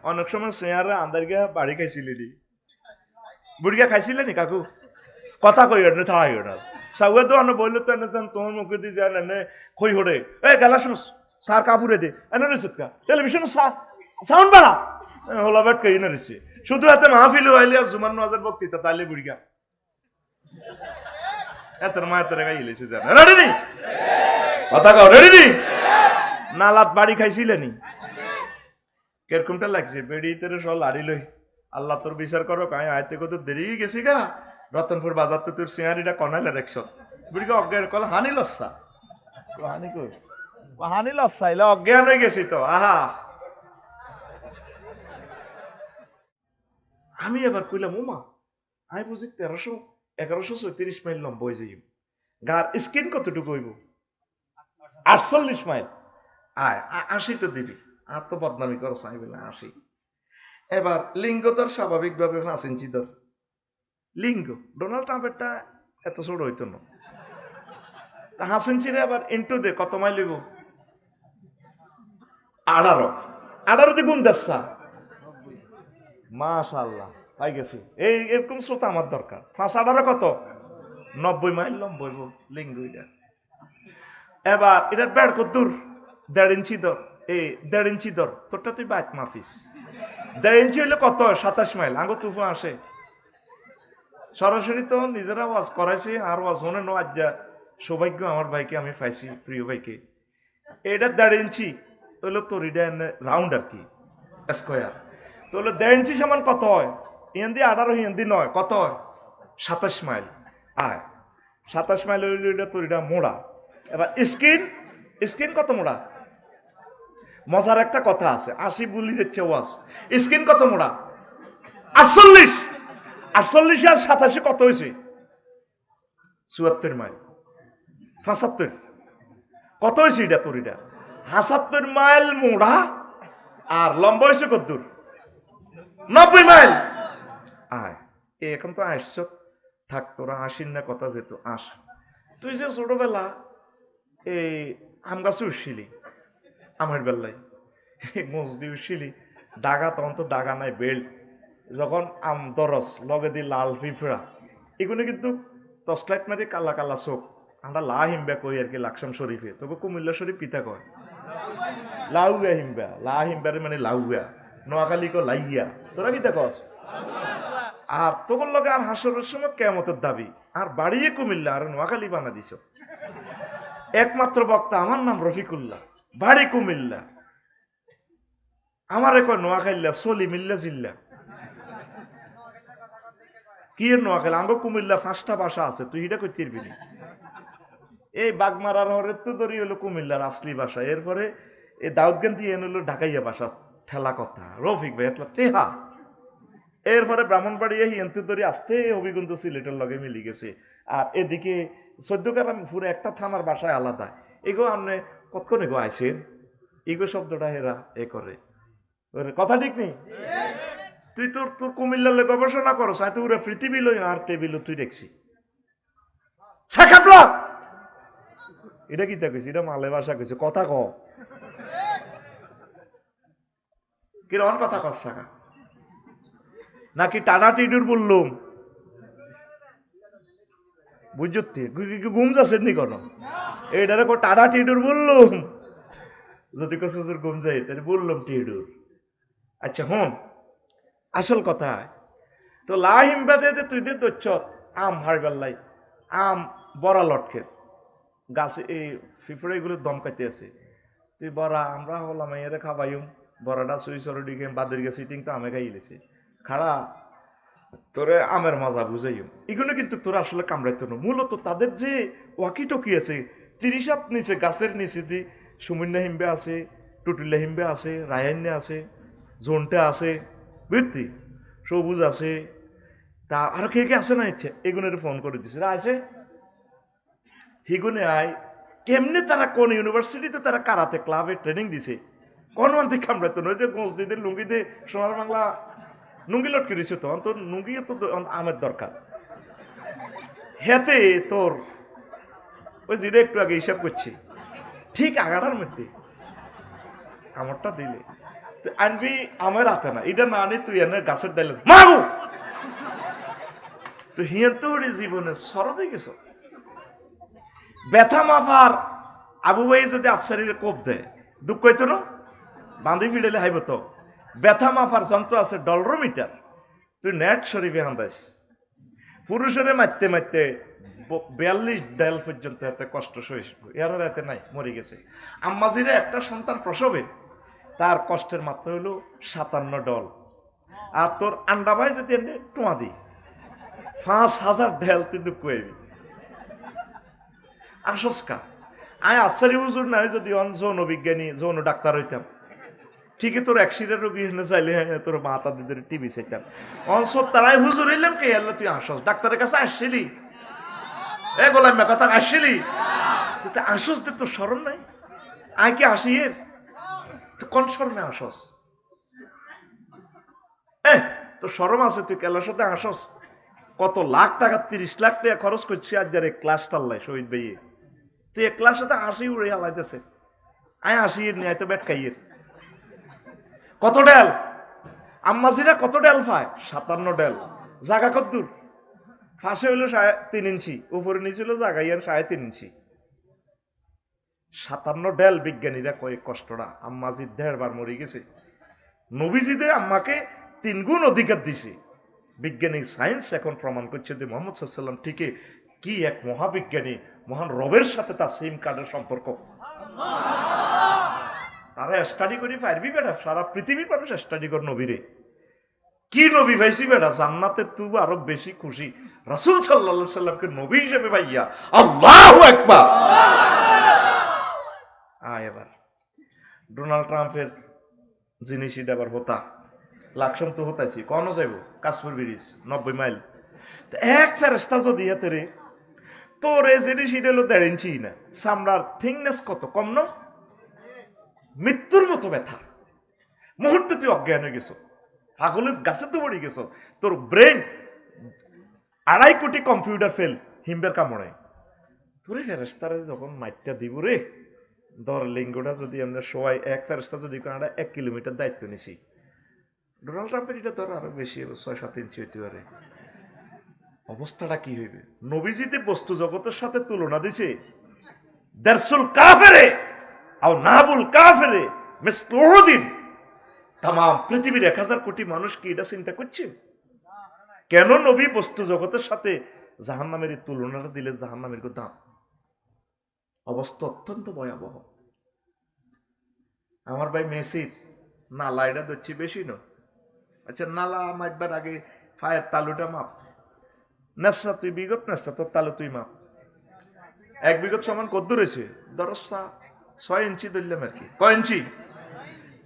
অনেক সময় চেয়ারে আন্দার গিয়া বাড়ি খাইছিলি বুড়িয়া খাইছিলে নি কাকু কথা কই না থাই না সাউয়া তো আনো বললো তো না তোমার মুখে দিয়ে যায় না খই হড়ে এ গেলা শুনো সার কাপুরে দে এনে রেছে টেলিভিশন সাউন্ড বাড়া হলা বেট কই না রেছে শুধু এত মাহফিল হইলে আর জুমান নামাজের বক্তৃতা তাইলে বুড়িয়া এত মা এত গাই লেছে জানা রেডি নি কথা কও রেডি নি নালাত বাড়ি খাইছিলে নি কিরকমটা লাগছে বেড়ি তেরে সব লাড়ি লই আল্লাহ তোর বিচার করো কাই আইতে কত দেরি গেছি গা রতনপুর বাজার তো তোর সিয়ারিটা কনাইলে দেখছ বুড়িকে অজ্ঞান কল হানি লস্যা হানি কই হানি লস্যা এলে অজ্ঞান হয়ে গেছি তো আহা আমি এবার কইলাম ওমা আমি বুঝি 1134 মাইল লম্বা হয়ে যাই গার স্কিন কতটুকু হইব 48 মাইল আয় 80 তো দিবি আর তো বদনামি করো চাই বলে 80 এবার লিঙ্গ তোর স্বাভাবিকভাবে 5 ইঞ্চি ধর লিঙ্গ ডোনাল্ড ট্রাম্পেরটা এত ছোট হইতো না 5 ইঞ্চিরে আবার ইন্টু দে কত মাইল হইব 18 গুণ দেশা মাশাআল্লাহ পাই গেছি এই এরকম শ্রোতা আমার দরকার 5-18 কত 90 মাইল লম্বা হইব লিঙ্গ এটা এবার এটার বেড় কত দূর 1.5 ইঞ্চি ধর এই 1.5 ইঞ্চি ধর তোরটা তুই বাইক মাফিস 1.5 ইঞ্চি হইলে কত 27 মাইল আঙ্গো তুফা আসে সরাসরি তো নিজেরা ওয়াজ করাইছি আর ওয়াজ মনে নো আজ সৌভাগ্য আমার ভাইকে আমি পাইছি প্রিয় ভাইকে এটা 1.5 ইঞ্চি হইলো তোর এটা রাউন্ড আর কি স্কোয়ার তো হলো 1.5 ইঞ্চি সমান কত হয় হিন্দি 18 হিন্দি 9 কত হয় 27 মাইল আয় 27 মাইল হইলো এটা তোর এটা মোড়া এবার স্কিন কত মোড়া মজার একটা কথা আছে 80 বলি যাচ্ছে ওয়াজ স্কিন কত মোড়া 48 আর 87 কত হয়েছে 74 মাইল 75 কত হয়েছে এটা তোর এটা 75 মাইল মোড়া আর লম্বা হয়েছে কত দূর 90 মাইল আয় এখন তো আসছ থাক তোরা আসিন না কথা যেত আস তুই যে ছোটবেলা এই আম গাছে উঠছিলি আমার বেলায় মসদি উঠছিলি দাগা তখন তো দাগা নাই বেল্ট যখন আম দরস লগে দি লাল পিঁপড়া এগুলো কিন্তু টর্চলাইট মারি কালা কালা চোখ আমরা লা হিমবা কই আর কি লাকসাম শরীফে তবে কুমিল্লা শরীফ পিতা কয় লাউয়া হিমবা লা হিমবারে মানে লাউয়া নোয়াখালী কো লাইয়া তোরা কিতা কস আর তোর লগে আর হাসরের সময় কেমতের দাবি আর বাড়িয়ে কুমিল্লা আর নোয়াখালী বানা দিছ একমাত্র বক্তা আমার নাম রফিকুল্লাহ বাড়ি কুমিল্লা আমারে কয় নোয়াখাইল্লা সলি মিল্লা জিল্লা কি এর নোয়াখালী আঙ্গ কুমিল্লা 5টা ভাষা আছে তুই এটা কই তিরবি না এই বাগমারার হরে তো ধরি হলো কুমিল্লার আসলি ভাষা এরপরে এই দাউদগান্তি এন হলো ঢাকাইয়া ভাষা ঠেলা কথা রফিক ভাই এতলা তেহা এরপরে ব্রাহ্মণবাড়ি হিয়ন্তি ধরি আসতে হবিগঞ্জ সিলেটের লগে মিলি গেছে আর এদিকে 14 গ্রাম পুরো একটা থানার ভাষায় আলাদা এগো আপনি কতক্ষণ এগো আইছেন এগো শব্দটা হেরা এ করে কথা ঠিক নেই তুই তোর তোর কুমিল্লালে গবেষণা করো তুই ওরা পৃথিবী লই আর টেবিল তুই দেখছি এটা কি তা কইছি এটা মালে ভাষা কইছে কথা ক কিরকম কথা কস সাকা নাকি টানা টিডুর বললুম বুঝতে ঘুম যাচ্ছেন নি কোনো এইটারে কো টানা টিডুর বললুম যদি কসুর ঘুম যাই তাহলে বললাম টিডুর আচ্ছা হন আসল কথা তো লাহিমবাদে তুই দে দচ্ছ আম হারবেল্লাই আম বড়া লটকে গাছে এই ফিফড়ে এগুলো দমকাইতে আছে তুই বড়া আমরা হলাম এরে খাবাইম বড়াটা সুই সরডি গেম বাদের গেছে সিটিং তো আমে খাইলেছে খাড়া তোরে আমের মজা বুঝাইম এগুলো কিন্তু তোরা আসলে কামড়াইতো না মূলত তাদের যে ওয়াকি টকি আছে 30 হাত নিচে গাছের নিচে দি সুমিন্না হিমবে আছে টুটুল্লা হিমবে আছে রায়ান্যা আছে জোনটা আছে বুঝতি সবুজ আছে তা আর কে কে আছে না ইচ্ছে এগুনের ফোন করে দিছে আছে হিগুনে আয় কেমনে তারা কোন ইউনিভার্সিটি তো তারা কারাতে ক্লাবে ট্রেনিং দিছে কোন মান থেকে কামড়াইতো না ওই যে গোঁসদিদের লুঙ্গিতে সোনার বাংলা লুঙ্গি লটকে দিছে তো তোর লুঙ্গি তো আমের দরকার হেতে তোর ওই যেটা একটু আগে হিসাব করছি ঠিক আগাটার মধ্যে কামড়টা দিলে আনবি আমার হাতে না, এটা না আনি তুই এনে গাছের ডাইলে মাগু। তো হিয়ান তো জীবনে সরদে গেছ ব্যথা মাফার আবু ভাই যদি আফসারির কোপ দেয় দুঃখ হইতো না, বাঁধি ফিডেলে হাইব তো। ব্যথা মাফার যন্ত্র আছে ডলরোমিটার, তুই নেট শরীফে হান্দাইস পুরুষের মারতে মারতে 42 ডাইল পর্যন্ত এতে কষ্ট সহিষ্ণু, এর এতে নাই, মরে গেছে। আম্মাজিরা একটা সন্তান প্রসবে তার কষ্টের মাত্রা হইল 57 ডল। আর তোর আন্ডা ভাই যদি এমনি টোয়া দিই 5000 ঢেল তুই দুঃখ হইবি আসস্কা। আয় আফসারি হুজুর নাই যদি যৌন বিজ্ঞানী যৌন ডাক্তার হইতাম, ঠিকই তোর অ্যাক্সিডেন্ট রোগী এনে চাইলে তোর মাথা দিদের টিভি চাইতাম। অনসব তারাই হুজুর হইলাম কে আল্লাহ তুই আসস ডাক্তারের কাছে আসছিলি, এ গোলাম কথা আসছিলি তুই আসস, তোর স্মরণ নাই। আয় কি আসি এর তুই কোন শরমে আসস? তোর শরম আছে তুই কেলার সাথে আসস? কত লাখ টাকা 30 লাখ টাকা খরচ করছি আর যার ক্লাস টাল্লাই শহীদ ভাইয়ে, তুই এক ক্লাস সাথে আসি উড়ে হালাইতেছে। আয় আসি এর নিয়ে তো ব্যাট খাইয়ের কত ডেল আম্মাজিরা কত ডেল পায়? 57 ডেল। জাগা কত দূর? ফাঁসে হইল 3.5 ইঞ্চি, উপরে নিচে হলো জাগাইয়ান 3.5 ইঞ্চি। 57 ডেল বিজ্ঞানীরা কয়েক কষ্টটা। আম্মাজি 1.5 বার মরে গেছে। নবীজিতে আম্মাকে 3 গুণ অধিকার দিছে। বিজ্ঞানী সায়েন্স এখন প্রমাণ করছে যে মোহাম্মদ সাল্লাল্লাহু ঠিকই কি এক মহাবিজ্ঞানী, মহান রবের সাথে তার সিম কার্ডের সম্পর্ক। তারা স্টাডি করি পারবি বেটা, সারা পৃথিবীর মানুষ স্টাডি কর নবীরে। কি নবী ভাইছি বেটা, জান্নাতে তুই আরো বেশি খুশি রাসূল সাল্লাল্লাহু আলাইহি সাল্লামকে নবী হিসেবে ভাইয়া। আল্লাহু আকবার। এবার ডোনাল্ড ট্রাম্পের জিনিস এটা আবার হতা লাকসম তো হতাইছি কখনো যাইব কাশপুর ব্রিজ 90 মাইল। এক ফেরেস্তা যদি হাতে রে তোর এ জিনিস এটা হলো 1.5 ইঞ্চি না, চামড়ার থিকনেস কত কম না, মৃত্যুর মতো ব্যথা, মুহূর্তে তুই অজ্ঞান হয়ে গেছো, পাগলের গাছে তো পড়ে গেছো, তোর ব্রেন 2.5 কোটি কম্পিউটার ফেল হিমবের কামড়ে। তোরে ফেরেস্তারে যখন মাইটটা দিব রে, ধর লিঙ্গটা যদি আমরা সবাই এক ফেরেস্তা যদি 1 কিলোমিটার দায়িত্ব নিছি, ডোনাল্ড ট্রাম্পের এটা ধর আরো বেশি 6-7 ইঞ্চি হইতে পারে। অবস্থাটা কি হইবে? নবীজিতে বস্তু জগতের সাথে তুলনা দিছে। দারসুল কাফেরে আও নাবুল কাফেরে মিসলুহুদিন। তাম পৃথিবীর 1000 কোটি মানুষ কি এটা চিন্তা করছে? কেন নবী বস্তু জগতের সাথে জাহান্নামের তুলনাটা দিলে জাহান্নামের দাম? অবস্থা অত্যন্ত ভয়াবহ। আমার ভাই মেসির নালা এটা ধরছি বেশি না, আচ্ছা নালা মাইবার আগে ফায়ার তালুটা মাপ, নেশা তুই বিগত নেশা তোর তালু তুই মাপ। 1 বিগত সমান কত দূর হয়েছে? দরসা 6 ইঞ্চি ধরলাম আর কি। কয় ইঞ্চি?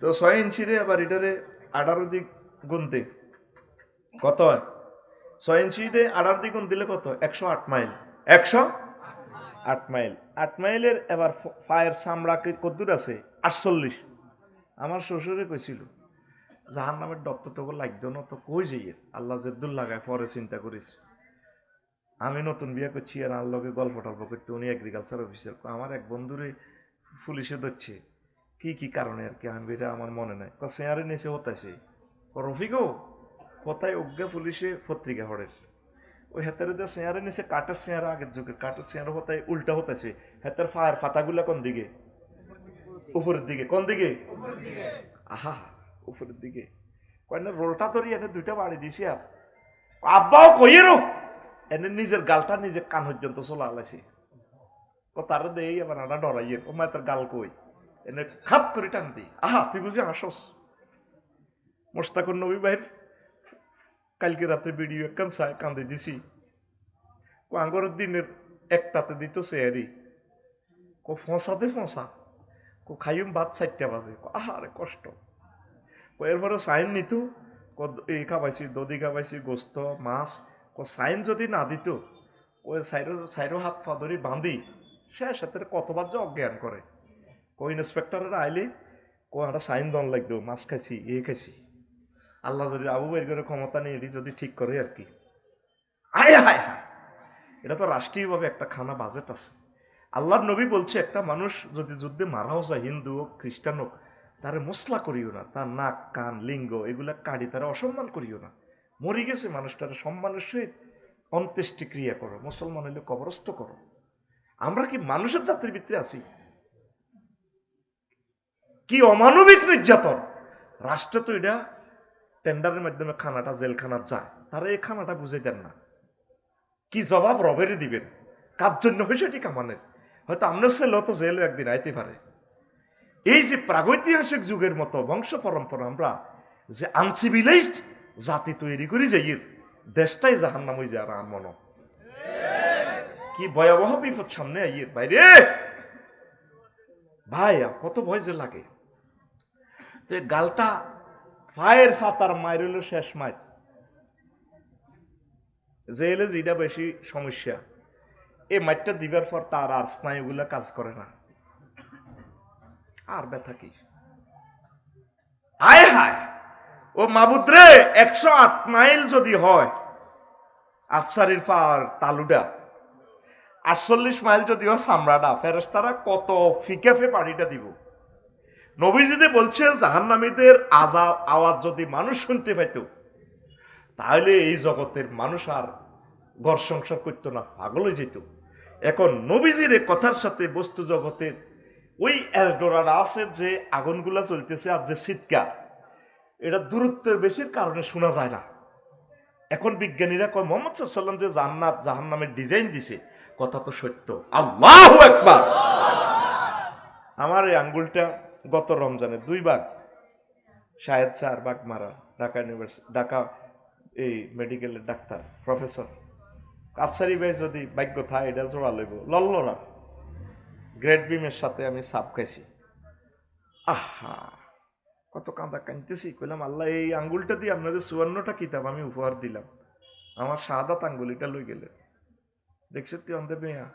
তো 6 ইঞ্চি রে আবার এটারে 18 দিক গুনতে কত হয়? 6 ইঞ্চি দিয়ে 18 দিক গুণ দিলে কত? 108 মাইল। 108 মাইল। 8 মাইলের এবার ফায়ার চামড়া কত দূর আছে? 48। আমার শ্বশুরে কইছিল জাহান্নামের ডক্টর তো লাগতো না, তো কই যাই আল্লাহ জেদ্দুল লাগায় পরে চিন্তা করিস। আমি নতুন বিয়ে করছি আর আল্লাহকে গল্প টল্প করতে, উনি এগ্রিকালচার অফিসার। আমার এক বন্ধুরে পুলিশে ধরছে, কি কি কারণে আর কি, আমি এটা আমার মনে নাই। চেয়ারে নিচে হতাইছে রফিকও কোথায় অজ্ঞা পুলিশে পত্রিকা হরের ওই হাতের দিয়ে চেয়ারে নিচে কাঠের চেয়ার, আগের যুগের কাঠের চেয়ার হতায় উল্টা হতাইছে। হাতের ফায়ার ফাতাগুলা কোন দিকে? উপরের দিকে। কোন দিকে? আহা উপরের দিকে। কয় না রোলটা ধরি এনে 2টা বাড়ি দিছি আর আব্বাও কইয়েরও এনে নিজের গালটা নিজের কান পর্যন্ত চলে আলাইছে। তার দেই আবার আনা ডরাইয়ে ও মা তার গাল কই এনে খাপ করে টান দিই। আহা তুই বুঝি আসস? মোস্তাকুর নবী ভাইয়ের কালকে রাতে ভিডিও একখান কান্দে দিছি। আঙ্গরের দিনের 1টাতে দিত সেয়ারি, ফসাতে ফসা খাইম ভাত 4টা বাজে। আহারে কষ্ট। এরপরে সাইন নিত, এই খাবাইছি দধি খাবাইছি গোস্ত মাছ। সাইন যদি না দিত ওই সাইরো হাত পা ধরি বাঁধি শেষ সাথে কতবার যে অজ্ঞান করে। ইন্সপেক্টরের আইলি একটা সাইন দন লাগতো, মাছ খাইছি খাইছি। আল্লাহ যদি আবু বের করে ক্ষমতা নিয়ে এটি যদি ঠিক করে আর কি। আয় হায় হায়, এটা তো রাষ্ট্রীয়ভাবে একটা খানা বাজেট আছে। আল্লাহর নবী বলছে একটা মানুষ যদি যুদ্ধে মারাও যায়, হিন্দু হোক খ্রিস্টান হোক, তারে মশলা করিও না, তার নাক কান লিঙ্গ এগুলা কাড়ি তারা অসম্মান করিও না। মরি গেছে মানুষটারে সম্মানের সহিত অন্ত্যেষ্টি ক্রিয়া করো, মুসলমান হইলে কবরস্থ করো। আমরা কি মানুষের জাতির ভিতরে আছি? কি অমানবিক নির্যাতন! রাষ্ট্র তো এটা টেন্ডারের মাধ্যমে খানাটা জেলখানা যায়, তারা এই খানাটা বুঝে দেন না। কি জবাব রবেরই দিবেন? কার জন্য হয়েছে এটি কামানের? হয়তো আপনার ছেলে তো জেলে একদিন আইতে পারে। এই যে প্রাগৈতিহাসিক যুগের মতো বংশ পরম্পরা আমরা যে আনসিভিলাইজড জাতি তৈরি করি যাই, দেশটাই জাহান্নাম হয়ে যায়। আর মন কি ভয়াবহ বিপদ সামনে আইয়ের বাইরে ভাই, কত ভয় যে লাগে। তো গালটা ফায়ের ফাতার মায়ের হলো শেষ মায়ের, জেলে যেটা বেশি সমস্যা, এই মাইটটা দিবার পর তার আর স্নায়ুগুলা কাজ করে না, আর ব্যথা কি! হায় হায় ও মাবুদ রে, 108 মাইল যদি হয় আফসারির ফার তালুডা, 48 মাইল যদি হয় সামরাডা, ফেরেশতারা কত ফিকাফে পানিটা দিব। নবীজিদে বলছে জাহান্নামীদের আজাব আওয়াজ যদি মানুষ শুনতে পাইত, তাহলে এই জগতের মানুষ আর ঘর সংসার করতো না, পাগল হয়ে যেত। এখন নবীজির কথার সাথে বস্তু জগতের ওই অ্যাসডোরাটা আছে যে আগুনগুলা চলতেছে আর যে চিৎকার, এটা দূরত্বের বেশির কারণে শোনা যায় না। এখন বিজ্ঞানীরা কয় মোহাম্মদ সাল্লাল্লাহু আলাইহি ওয়াসাল্লাম যে জান্নাত জাহান্নামের ডিজাইন দিছে, কথা তো সত্য। আল্লাহু আকবার! আমার এই আঙ্গুলটা গত রমজানে 2 ভাগ, শাহেদ স্যার বাগমারা ঢাকা ইউনিভার্সিটি, ঢাকা এই মেডিকেলের ডাক্তার প্রফেসর আফসারি ভাই যদি ভাগ্য থাকে এটা জোড়া লইব, লড়ল না। গ্রেট বিমের সাথে আমি সাপ খাইছি। আহা, কত কাঁদা কাঁদতেছি। কইলাম আল্লাহ, এই আঙ্গুলটা দিয়ে আপনাদের 54টা কিতাব আমি উপহার দিলাম, আমার শাহাদাত আঙ্গুলিটা লই গেলে। দেখছে তুই অন্ধে মেয়া,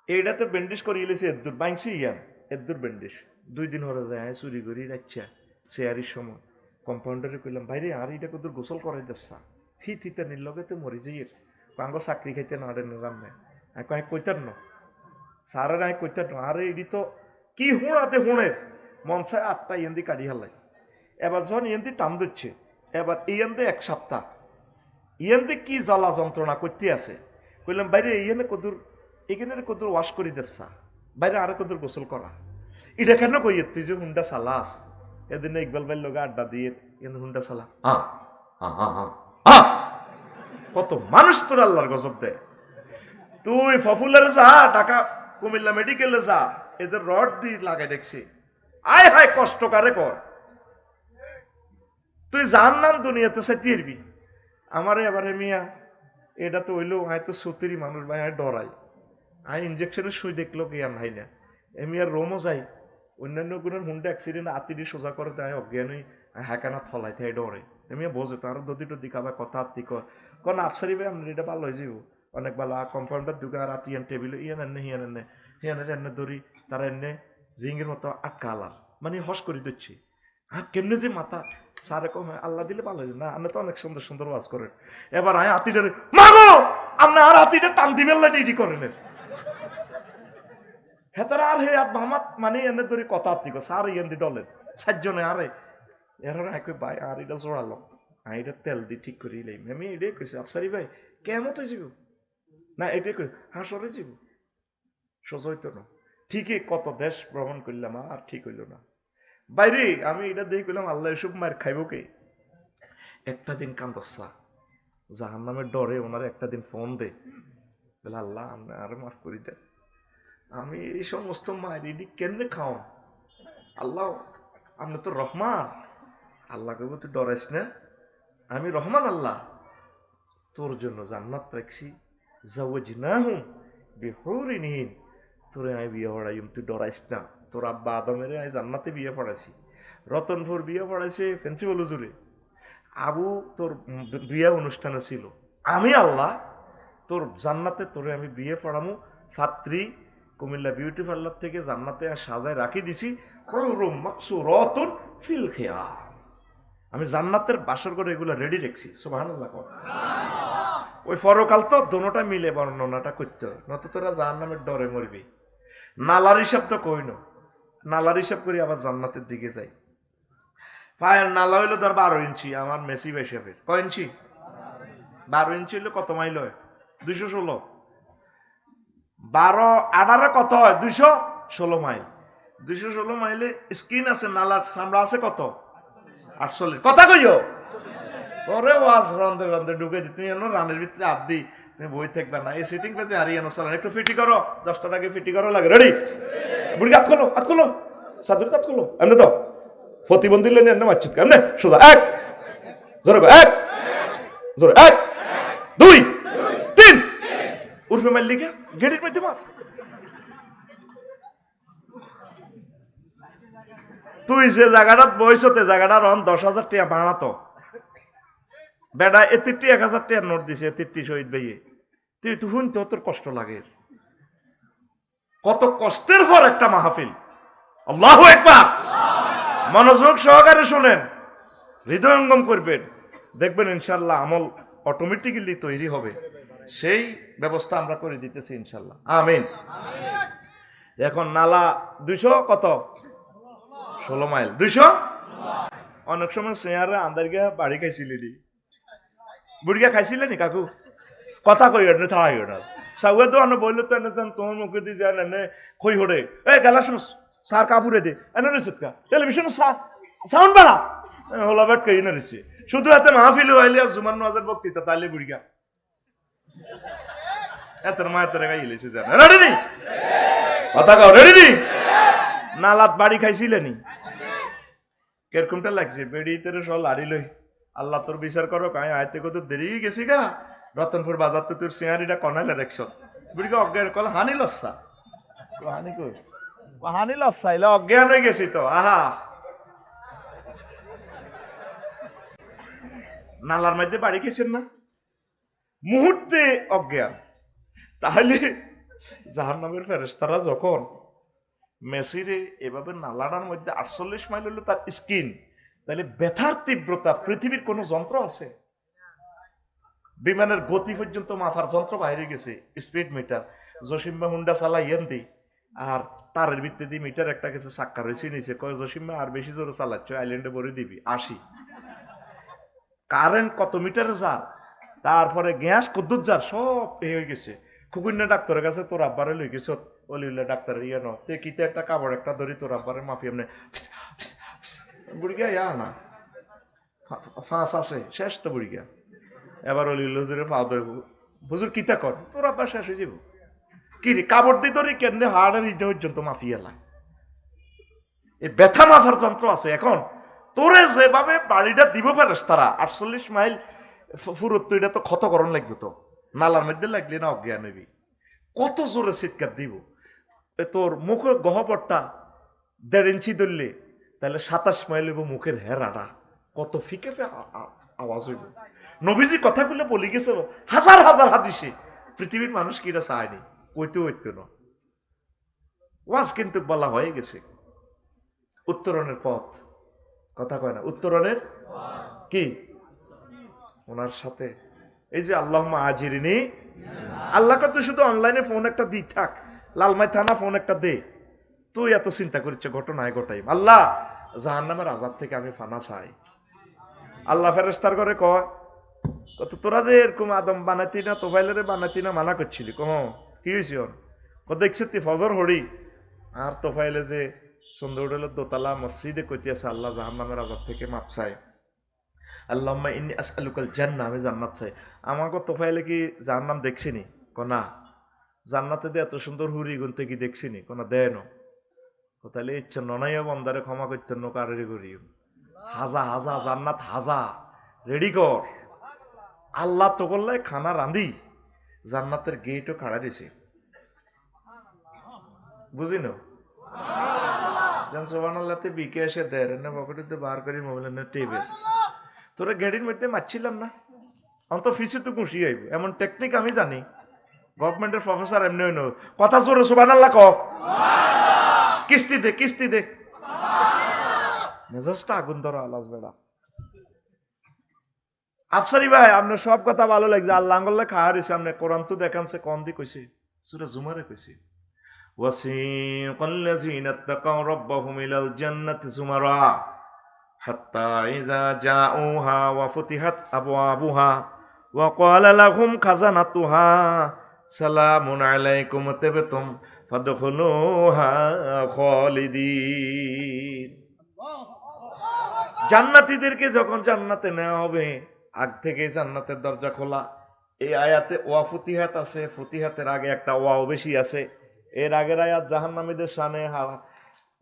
এইটাতে ব্যান্ডেজ করিয়ে গেছি, এদ্দুর বাইংছি ইয়ান এদ্দুর ব্যান্ডেজ 2 দিন হরে যায় চুরি করি রাখছা শেয়ারির সময়। কম্পাউন্ডারে কইলাম ভাইরে আর এটা কত গোসল করাই দিচ্ছা, হিতে নির্লগে তো মরি যাই, আঙ্গ চাকরি খাইতে না নিলাম না, আমি কইতার ন সারের আমি কইতার ন। আরে এটি তো কি হুঁড়াতে হুঁড়ের মন চায় 8টা ইয়েন্দি কাটি হালাই। এবার যখন ইয়েন্দি টান দিচ্ছে, এবার ইয়েন্দি 1 সপ্তাহ ইয়েন্দি কি জ্বালা যন্ত্রণা করতে আছে। কইলাম বাইরে ইয়েনে কদুর এখানে কদুর ওয়াশ করি দিচ্ছা, বাইরে আরো কদুর গোসল করা। এটা কেন কই তুই যে হুন্ডা চালাস, এদিন ইকবাল ভাইয়ের লোক আড্ডা দিয়ে হুন্ডা চালা, কত মানুষ তোর আল্লাহর গজব দেয়। তুই ফফুলারে যা, ঢাকা কুমিল্লা মেডিকেলে যা, এদের রড দিয়ে লাগাই দেখছি, আয় হায় কষ্ট কারে কর। তুই জান নাম দুনিয়াতে চাইতে এরবি। আমারে এবারে মিয়া এটা তো হইলো হয়তো 70 মানুষ ভাই, আমি ডরাই। আমি ইঞ্জেকশনের সুই দেখলো কি আর ভাই না, এমি আর রোমও যাই, অন্যান্য গুণের হুন্ডা অ্যাক্সিডেন্ট আতিটি সোজা করে দেয়, অজ্ঞান হই হ্যাকানা থলাই থাকে ডরে। এমি বোঝে তো আরো দদি টদি খাবার কথা আত্মি কন আফসারি ভাই আপনার এটা ভালো হয়ে যাব, অনেক ভালো। আর কম্পাউন্ডার দুগা আর আতিয়ান টেবিল ইয়ান এনে হিয়ান এনে হিয়ানের এনে দড়ি তারা এনে রিংয়ের মতো আটকা আলার, মানে হস করে দিচ্ছি। আর কেমনে যে মাথা সারে কম আল্লাহ দিলে ভালো হয়ে না, আপনি তো অনেক সুন্দর সুন্দর ওয়াজ করেন। এবার আয় আতিটারে মাগো, আপনি আর আতিটা টান দিবেন না, এটি করেন হেতারা আর হে আর মামাত মানে এনে ধরে কথা আত্মি সার ইয়ান দি ডলেন 7 জনে। আরে এর একই ভাই আর এটা জোড়ালো, আর এটা তেল দিয়ে ঠিক করে ইলাম। আমি এটাই কইছি আফসারি ভাই কেমন হয়ে যাব না, এটাই কই হাসরে যাব, সোজা হইতো না। ঠিকই কত দেশ ভ্রমণ করলাম আর ঠিক হইল না। বাইরে আমি এটা দিয়ে কইলাম আল্লাহ এসব মার খাইব কে। একটা দিন কান্দসা জাহান্নামের ডরে ওনার একটা দিন ফোন দে, বলে আল্লাহ আপনি আরো মাফ করি দেন, আমি এই সমস্ত মায়ের এটি কেমনে খাও, আল্লাহ আপনি তো রহমান। আল্লাহ কইব তুই ডরাইস না, আমি রহমান আল্লাহ, তোর জন্য জান্নাত রাখছি, জাওয়াজনাহুম বিহুরিন হিন, তোরে আমি বিয়ে পড়াইম, তুই ডরাইস না। তোর আব্বা আদমের আমি জান্নাতে বিয়ে পড়াইছি, রতনপুর বিয়ে পড়াইছে প্রিন্সিপাল হুজুরে, আবু তোর বিয়ে অনুষ্ঠানে ছিল, আমি আল্লাহ তোর জান্নাতে তোরে আমি বিয়ে পড়ামু। ফাত্রী কুমিল্লা বিউটি পার্লার থেকে জান্নাতে সাজায় রাখি দিছি, ফিল খিয়াম, আমি জান্নাতের বাসর করে এগুলো রেডি রেখছি। সুবহানাল্লাহ। ওই পরকাল তো দোনোটা মিলে বর্ণনাটা করতে হয়, নত তোরা জাহান্নামের ডরে মরবি। নালার হিসাব তো কইনো, নালার হিসাব করি আবার জান্নাতের দিকে যাই। পায়ের নালা হইলো ধর 12 ইঞ্চি, আমার মেসি হিসাবে কয় ইঞ্চি? 12 ইঞ্চি হইলে কত মাইল হয়? 216। 12 কত হয়? 216 মাইল। 216 মাইলে স্কিন আছে, নালার চামড়া আছে কত? 48। কথা কইও ওরে ওয়াজ রন্ধে রন্ধে ঢুকে দি, তুমি রানের ভিতরে হাত দি, তুমি বই থাকবে না। এই সিটিং পেজে হারিয়ানো চলেন, একটু ফিটি করো, 10 টাকা ফিটি করো লাগে। রেডি? বুড়ি হাত খোলো, হাত খোলো, সাদুর হাত খোলো। এমনি তো প্রতিবন্ধী লেনে এমনি মারছিত এমনি সোজা। এক জোরে, এক জোরে, 1 2 3 উর্ফে মাইল লিখে গেটের মধ্যে মার। তুই যে জায়গাটাত বইছতে জায়গাটার রন 10,000 টাকা বাড়াতো বেড়া, 1,000 টাকার নোট দিছে, 63 শহীদ ভাইয়ে। তুই একটু শুনতে তোর কষ্ট লাগে, কত কষ্টের পর একটা মাহফিল। আল্লাহু আকবার। মনোযোগ সহকারে শুনেন, হৃদয়ঙ্গম করবেন, দেখবেন ইনশাল্লাহ আমল অটোমেটিক্যালি তৈরি হবে। সেই ব্যবস্থা আমরা করে দিতেছি ইনশাল্লাহ, আমিন। এখন নালা 200 কত? 16 মাইল। 200 অনেক সময় চেয়ারে আন্দার গিয়া বাড়ি খাইছিলি, বুড়িয়া খাইছিলে নি কাকু? কথা কই না, থাই না সাউয়ে তো আনো বললে তো এনে তোমার মুখে দিয়ে যায় না খই হড়ে। এই গেলা শুনো সার কাপুরে দে এনে রয়েছে টেলিভিশন সাউন্ড বাড়া হলা বেট কে এনে রয়েছে। শুধু এত মাহফিল হইলে আর জুমান নামাজের বক্তৃতা তাইলে বুড়িয়া এত মা এত রেখা ইলেছে জানা। রেডি নি? কথা কও, রেডি নি? নালাত বাড়ি খাইছিলে নি? কিরকমটা লাগছে? বেড়ি তেরে সব লাড়ি লই, আল্লাহ তোর বিচার করো। কাই আয়তে কত দেরি গেছি গা, রতনপুর বাজার তো তোর সিঁয়ারিটা কনাইলে দেখছ। বুড়িকে অজ্ঞান কল হানি লসা, হানি কই হানি লসা এলে অজ্ঞান হয়ে গেছি তো। আহা, নালার মধ্যে বাড়ি খেয়েছেন না, মুহূর্তে অজ্ঞান। তাহলে জাহান্নামের ফেরেশতারা যখন মেসিরে এভাবে নালাটার মধ্যে 48 মাইল হলো তার স্কিন, তাহলে ব্যথার তীব্রতা পৃথিবীর কোন যন্ত্র আছে? বিমানের গতি পর্যন্ত মাপার যন্ত্র বাইরে গেছে, স্পিড মিটার। জসিম্মা হুন্ডা চালা দি, আর তারের ভিত্তিতে মিটার একটা গেছে চাক্কা রয়েছে নিচে, কয় জসিম্মা আর বেশি জোরে চালাচ্ছ, আইল্যান্ডে ভরে দিবি 80। কারেন্ট কত মিটারে যার, তারপরে গ্যাস কদ্দুর যার, সব এ হয়ে গেছে। খুকুন্না ডাক্তারের কাছে তোর আব্বারে লই গেছ, অলিউল্লাহ ডাক্তার ইয়ে ন তে কিতে একটা কাপড় একটা ধরি তোর আব্বারে মাফি এমনি বুড়িগা ইয়া না ফাঁস আছে শেষ তো বুড়িগা। এবার অলিউল্লাহ হুজুরে পা ধরে, হুজুর কিতা কর, তোর আব্বা শেষ হয়ে যাব। কি রে কাপড় দিয়ে ধরি কেন হাড়ের ইটা পর্যন্ত মাফি এলা। এই ব্যথা মাফার যন্ত্র আছে। এখন তোরে যেভাবে বাড়িটা দিব পারিস তারা 48 মাইল ফুরত, এটা তো ক্ষতকরণ লাগবে তো, নালার মধ্যে লাগলে না অজ্ঞান হইবি। কত জোরে চিৎকার দিব, তোর মুখের গহ্বরটা 1.5 ইঞ্চি ধরলে তাহলে 27 মাইল হইব মুখের হেরাটা, কত ফিকে আওয়াজ হইব। নবীজি কথাগুলো বলি গেছে হাজার হাজার হাদিসে, পৃথিবীর মানুষ কিরা চায়নি, কইতে হইতে না। ওয়াজ কিন্তু বলা হয়ে গেছে উত্তরণের পথ, কথা কয় না, উত্তরণের কি ওনার সাথে। এই যে আল্লাহুম্মা আজিরিনি, আল্লাহকে তুই শুধু অনলাইনে ফোন একটা দি থাক, লালমাই থানা ফোন একটা দে, তুই এত চিন্তা করিস ঘটনায় ঘটাই। আল্লাহ জাহান্নামের আযাব থেকে আমি ফানা চাই। আল্লাহ ফেরেশতার করে কয়, কত তোরা যে এরকম আদম বানাতি না, তোফাইলের বানাতি না, মানা করছিলি। কহ কি হয়েছে ওর? দেখছি তুই ফজর হরি আর তোফাইলে যে সুন্দর দোতলা মসজিদে কইতে আছে আল্লাহ জাহান্নামের আযাব থেকে মাপ চাই। আল্লাহুম্মা ইন্নী আসআলুকাল জান্নাহ, আমি জান্নাত চাই। আমাকে তোফাইলে কি জাহান্নাম দেখছিনি? না। জান্নাতে দিয়ে এত সুন্দর হুরি গুনতে কি দেখছিনি? না দেয় না। তাহলে ইচ্ছা ননাইয়া বন্দারে ক্ষমা করতে নো কারের করি হাজা হাজা জান্নাত হাজা রেডি কর। আল্লাহ তো করলে খানা রাঁধি জান্নাতের গেটও খাড়া দিছে, বুঝি না সুবহানাল্লাহতে বিকে এসে দেয় না পকেটে বার করি মোবাইল টেবিল। তোরা গাড়ির মধ্যে মারছিলাম না, অন্ত ফিসে তো খুশি হইব, এমন টেকনিক আমি জানি। গভর্নমেন্টের প্রফেসর এমনি হইন কথা জোরে সুবহানাল্লাহ ক, কিস্তি দে কিস্তি দে, মেজাজটা আগুন ধরা আলাস বেড়া। আফসারি ভাই আপনার সব কথা ভালো লাগছে, আল্লাহ আঙ্গল্লা খাওয়া রয়েছে, আপনি কোরআন তো দেখানছে কন দি কইছে, সূরা জুমারে কইছে ওয়াসিকাল্লাযীনা ইত্তাকাউ রাব্বাহুম ইলাল জান্নাতি যুমারা হাত্তা ইযা জাউহা ওয়া ফুতিহাত আবওয়াবুহা ওয়া ক্বালা লাহুম খাজানাতুহা সালামুন আলাইকুম তিবতুম ফাদখুলুহা খালিদিন। জান্নাতীদেরকে যখন জান্নাতে নেওয়া হবে, আগ থেকে জান্নাতের দরজা খোলা। এই আয়াতে ওয়া ফুতিহাত আছে, ফুতিহাতের আগে একটা ওয়াও বেশি আছে। এর আগের আয়াত জাহান্নামীদের শানে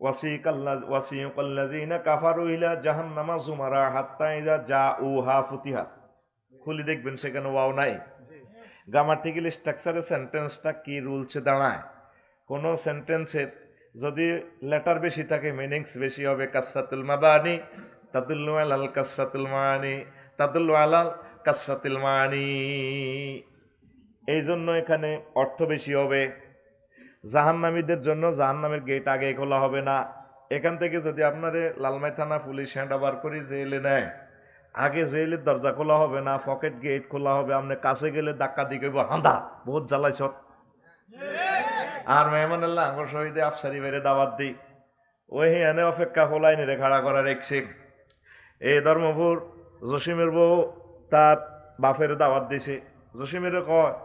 ওয়াসিকাল্লাযীনা কাফারু ইলা জাহান্নামা যুমারা হাত্তা ইযা জাউহা ফুতিহাত। খুলি দেখবেন সেখানে ওয়াও নাই। গ্রামাটিক্যাল স্ট্রাকচারে সেন্টেন্সটা কি রুলসে দাঁড়ায়। কোন সেন্টেন্সের যদি লেটার বেশি থাকে মিনিংস বেশি হবে। কাসসাতুল মাবানি তাদুল্লু আলাল কাসসাতুল মানি, তাদুল্লু আলাল কাসসাতুল মানি। এই জন্য এখানে অর্থ বেশি হবে। জাহান্নামীদের জন্য জাহান্নামের গেট আগে খোলা হবে না। এখান থেকে যদি আপনারে লালমাই থানা পুলিশ হ্যান্ড ওভার করে জেলে নেয়, আগে জেলের দরজা খোলা হবে না, পকেট গেট খোলা হবে। আপনি কাছে গেলে ধাক্কা দিয়ে কইব হাঁদা বহুত জ্বালাইছ। আর মেহমান আল্লাহ আঙ্গুর শহীদে আফসারি বেড়ে দাওয়াত দিই, ওই এনে অপেক্ষা খোলাই নিরে খাড়া করা রেখছে। এই ধর্মপুর জসিমের বউ তার বাপের দাওয়াত দিছে। জসিমের কয়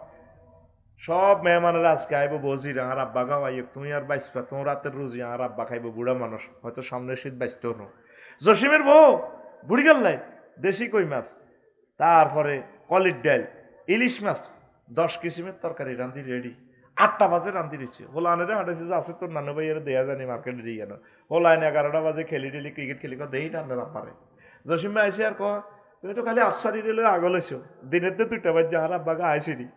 সব মেহমানের আজকে আইব বজির আর আব্বা খাওয়াই, তুমি আর বাইসবা, তোমার রাতের রুজি আর আব্বা খাইব। বুড়া মানুষ হয়তো সামনের শীত বাইসতে হলো। জসিমের বউ বুড়ি গেল্লাই দেশি কই মাছ, তারপরে কলির ডাল, ইলিশ মাছ, 10 কিসিমের তরকারি রান্ধি রেডি। 8টা বাজে রান্ধি দিচ্ছে। হোলাইনে হাঁটেছে যে আছে তোর নানু ভাইয়ের দেয়া জানি মার্কেটে দিয়ে গেল। হোলাইনে 11টা বাজে খেলি টেলি ক্রিকেট খেলি দেই রান্না না পারে। জসিম ভাই আইসি আর ক তুমি তো খালি আফসারি রেলে আগলেছো, দিনের তো 2টা বাজে আর আব্বাকে আইসিনি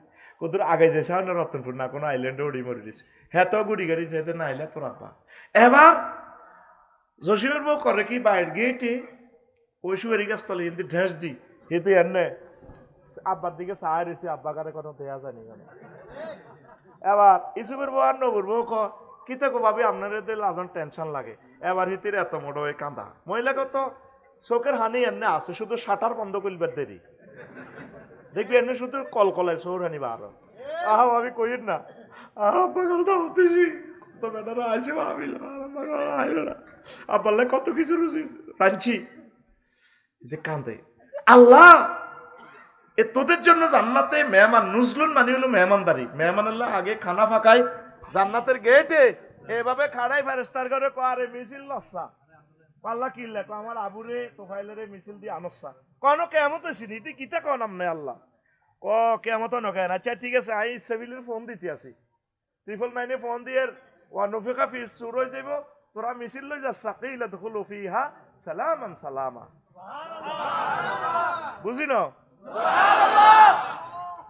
কত আগে যাইছে না রতনপুর না কোনো আইল্যান্ডে উড়ি মরি দিছে। হ্যাঁ তো গুড়ি গাড়ি যেতে না আইলে তোর আব্বা। এবার জসিমের বউ করে কি বাইরে গেটে ওই সুপারি গাছ তলে কিন্তু ঢেস দি হেতে এনে আব্বার দিকে চায় রয়েছে, আব্বা কারে কোনো দেয়া জানি কেন। এবার ইসুফের বউ আর নবুর বউ কিতে কো ভাবি আপনার লাজন টেনশন লাগে। এবার হিতির এত মোটো ওই কান্দা মহিলাকে তো চোখের হানি এনে আছে, শুধু শাটার বন্ধ করবার দেরি দেখবি এনে শুধু কলকলায় চোর হানি বার। আহা ভাবি কইন না আর আব্বা কাল দাওতেছি তো বেটারা আসে ভাবিল আইল না আব্বাল্লা কত কিছু রুচি রাঁধছি কান্দে। আল্লাহ এ তোদের জন্য জান্নাতে মেহমান নুজলুন মানে হলো মেহমানদারি। মেহমান আল্লাহ আগে খানা ফাঁকায় জান্নাতের গেটে এভাবে খাড়াই ফেরেস্তার ঘরে আরে মিছিল নসা পাল্লা কিনলে আমার আবুরে তোফাইলের মিছিল দিয়ে আনসা কেন কেমত চিনি তুই কিতা কন আমনে আল্লাহ ক কেমত নকেন। আচ্ছা ঠিক আছে আই সেভিলের ফোন দিতে আসি 999 ফোন দিয়ে ওয়ানফিকা ফিস চুর হয়ে যাইব, তোরা মিছিল লই যাস সাকিলা দুখুলু ফিহা সালামান সালামা। বুঝি না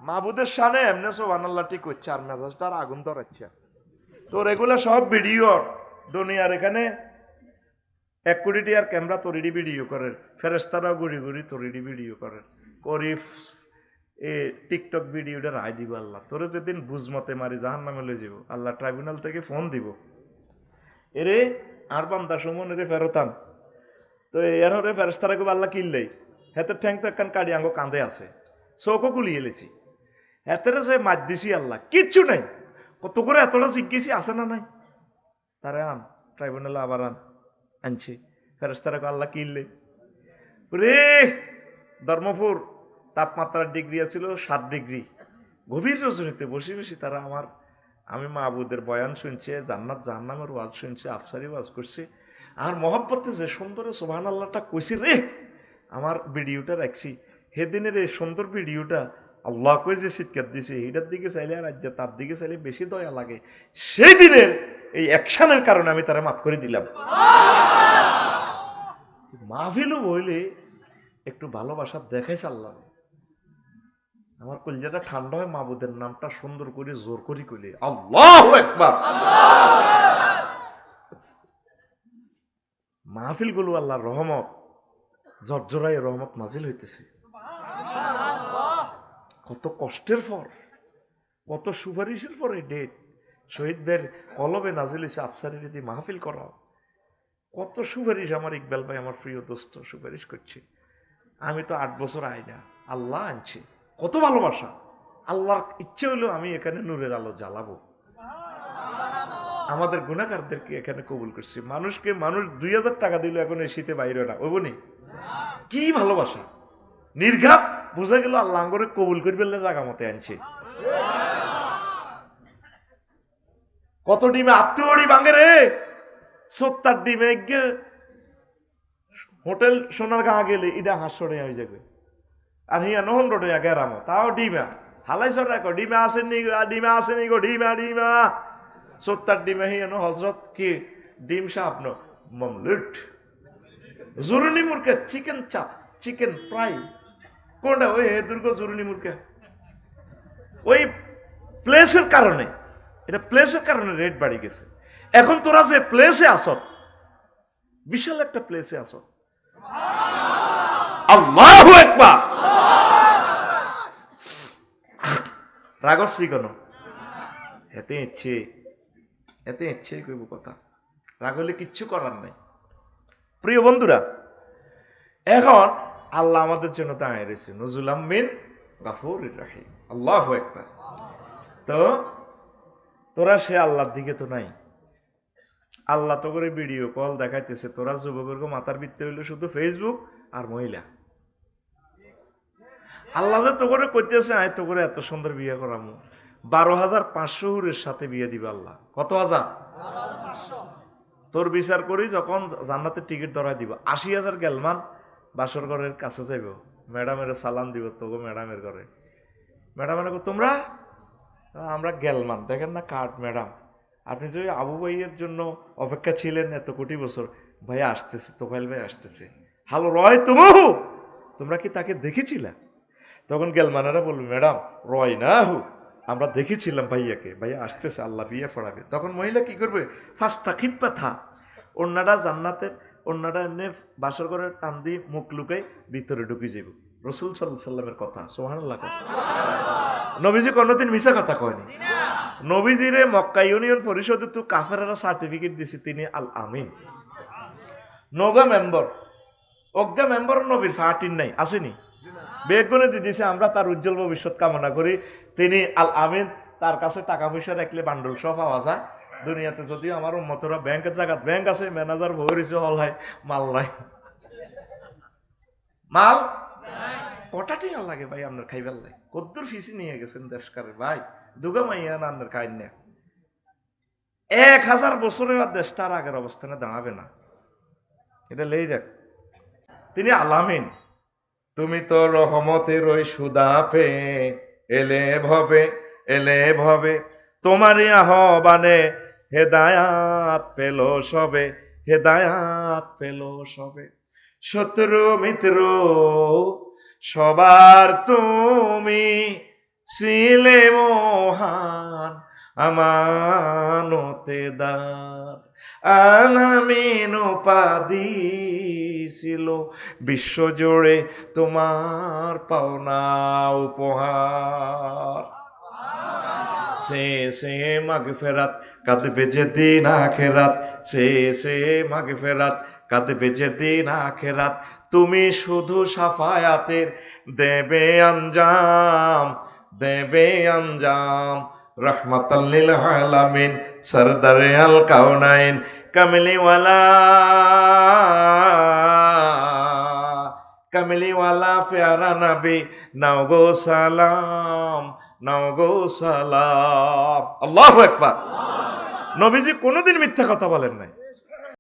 মাহবুদের শানে এমনি সুবহানাল্লাহ ঠিক হচ্ছে আর মেজাজটার আগুন ধরাচ্ছে। তোর এগুলা সব ভিডিও দুনিয়ার এখানে 1 কোটি টিয়ার ক্যামেরা তরিডি ভিডিও করে, ফেরেস্তারা গুড়ি গুড়ি তরিডি ভিডিও করে করি এ টিকটক ভিডিওটা রায় দিব আল্লাহ। তোরে যেদিন বুঝমতে মারি জাহান্নামে লই যাব আল্লাহ ট্রাইব্যুনাল থেকে ফোন দিব এরে আর বান্দা সুমন এরে ফেরতাম তো এর হরে ফেরেস্তারা খুব আল্লাহ কিনলেই হেতের ঠ্যাং তো একখান কাড়ি আঙ্গ কাঁধে আছে চৌকো গুলিয়ে এলেছি হেতের যে মাত দিছি আল্লাহ কিচ্ছু নাই। কত করে এতটা জিজ্ঞেসি আছে না নাই তারে আন ট্রাইব্যুনালে আবার আনছি ফেরেস্তারা আল্লাহ কিনলে রে। ধর্মপুর তাপমাত্রার ডিগ্রি আছিল 7 ডিগ্রি। গভীর রজনীতে বসে বসে তারা আমি মাহবুদের বয়ান শুনছে, জান্নাত জাহান্নামের ওয়াজ শুনছে, আফসারি ওয়াজ করছে আর মহব্বতে যে সুন্দর সুবহানাল্লাহটা কইছি রে। আমার ভিডিওটা রাখছি সেদিনের এই সুন্দর ভিডিওটা আল্লাহ কই যে চিৎকার দিছে এটার দিকে চাইলে আর রাজ্য তার দিকে চাইলে বেশি দয়া লাগে। সেই দিনের এই অ্যাকশনের কারণে আমি তারা মাফ করে দিলাম। মাহফিলও বইলে একটু ভালোবাসা দেখাই আল্লাহ। আমার কলিজাটা ঠান্ডা হয় মাহবুদের নামটা সুন্দর করে জোর করি কইলে আল্লাহু আকবার। মাহফিল গুলো আল্লাহর রহমত জর্জরাই রহমত নাজিল হইতেছে। কত কষ্টের পর কত সুপারিশের পরে ডেট শহীদদের কলবে নাজিল হয়েছে আফসারি রীতি মাহফিল করা। কত সুপারিশ আমার ইকবাল ভাই আমার প্রিয় দোস্ত সুপারিশ করছে। আমি তো 8 বছর আই না, আল্লাহ আনছে। কত ভালোবাসা। আল্লাহর ইচ্ছে হলো আমি এখানে নূরের আলো জ্বালাবো। আমাদের গুনাহগারদেরকে এখানে কবুল করছি। মানুষকে মানুষ 2000 টাকা দিল এখন এই শীতে বাইরে না, ওই বনি কি ভালোবাসা নির্ঘাত বুঝা গেল আল্লাহ করে কবুল করবে জায়গা মতে আনছে। কত ডিমে আত্মীয় ভাঙে রে, 70 ডিমে হোটেল সোনার গা গেলে এটা 500 টাকা হয়ে যাবে, আর হিয়া 900 টাকা গেরামো, তাও ডিমা হালাই সর রাখো, ডিমা আসেনি ডিমা আসেনি গো, ডিমা ডিমা 70 ডিমে হিয়া হজরত কি ডিম সাপনো মমলুট জুরুনি মুরকে চিকেন চাপ চিকেন ফ্রাই কোনটা ওই দুর্গ জুরুনি মুরকে ওই প্লেসের কারণে, এটা প্লেসের কারণে রেট বাড়ি গেছে। এখন তোরা যে প্লেসে আসত, বিশাল একটা প্লেসে আসত, আল্লাহু আকবার, রাগসি কেন? এতে ইচ্ছে কইব কথা, রাগ হলে কিচ্ছু করার নাই। প্রিয় বন্ধুরা, এখন আল্লাহ আমাদের জন্য দাঁড়িয়ে রয়েছে, নজুলাম মিন গাফুরির রাহিম, আল্লাহু আকবার। তো তোরা সে আল্লাহর দিকে তো নাই, আল্লাহ তো করে ভিডিও কল দেখাইতেছে, তোরা যুবকের মাথার ভিত্তি হইলো শুধু ফেসবুক আর মহিলা। আল্লাহ যে তো করে কইতেছে আয় তো করে এত সুন্দর বিয়ে করামু, 12,500 হুরের সাথে বিয়ে দিবে আল্লাহ। কত হাজার? তোর বিচার করি যখন জান্নাতের টিকিট ধরা দিব, 80,000 গেলমান বাসর ঘরের কাছে যাইব, ম্যাডামের সালাম দিব, তোগো ম্যাডামের ঘরে, ম্যাডামের তোমরা, আমরা গেলমান, দেখেন না কার্ড, ম্যাডাম আপনি যে আবু ভাইয়ের জন্য অপেক্ষা ছিলেন এত কোটি বছর, ভাই আসতেছে, তোফাইল ভাই আসতেছে, হালো রয় তুমু, তোমরা কি তাকে দেখেছিলা? তখন গেলমানেরা বলবে ম্যাডাম রয় না হু, আমরা দেখেছিলাম ভাইয়াকে, ভাইয়া আসতেছে, আল্লাহ বিয়ে পড়াবে। তখন মহিলা কি করবে? ফাস্তা খিপ্পা থা, অন্যটা জান্নাতের অন্যটা এমনি বাসর ঘরের টান দিয়ে মুখ লুকাই ভিতরে ঢুকে যাইব। রসুল সাল্লাল্লাহু সাল্লামের কথা, সুবহানাল্লাহ। নবীজি কোনোদিন মিছা কথা কয়নি। নবীজিরে মক্কা ইউনিয়ন পরিষদে তো কাফেররা সার্টিফিকেট দিছে তিনি আল আমিন, নগা মেম্বার, অজ্ঞা মেম্বার নবীর ফাটিন নাই, আসেনি? বেগুনে দিয়ে দিছে, আমরা তার উজ্জ্বল ভবিষ্যৎ কামনা করি, তিনি আল আমিন, তার কাছে টাকা পয়সা রাখলে বান্ডল সহ পাওয়া যায় দুনিয়াতে। যদিও আমার উম্মতরা ব্যাংকের জায়গা ব্যাংক আছে, ম্যানেজার ভরিছে হলাই মাল নাই, মাল কটাটি আর লাগে ভাই আপনার খাইবার লাই, কদ্দুর ফিসি নিয়ে গেছেন দেশকারে ভাই, দুগা মাইয়া না আপনার খাই না, 1000 বছরের দেশটার আগের অবস্থানে দাঁড়াবে না, এটা লেই যাক। তিনি আলামিন, তুমি তো রহমতের ওই সুদাপে এলে ভবে তোমারই আহ্বানে হেদায়াত পেল সবে, শত্রু মিত্র সবার তুমি ছিলে মহান আমানতেদার, আলামিন উপাধি ছিল বিশ্বজুড়ে তোমার পাওনা উপহার। সে মাগফিরাত কাঁদবে যেদিন আখিরাত, সে মাগফিরাত কাঁদবে যেদিন আখিরাত, তুমি শুধু সাফায়াতের দেবে আঞ্জাম, রহমাতাল লিল আলামিন, সরদারে আল কাউনাইন, কামলিওয়ালা প্যারা নবী, নাও গো সালাম। আল্লাহু আকবার। নবীজি কোনোদিন মিথ্যা কথা বলেন নাই।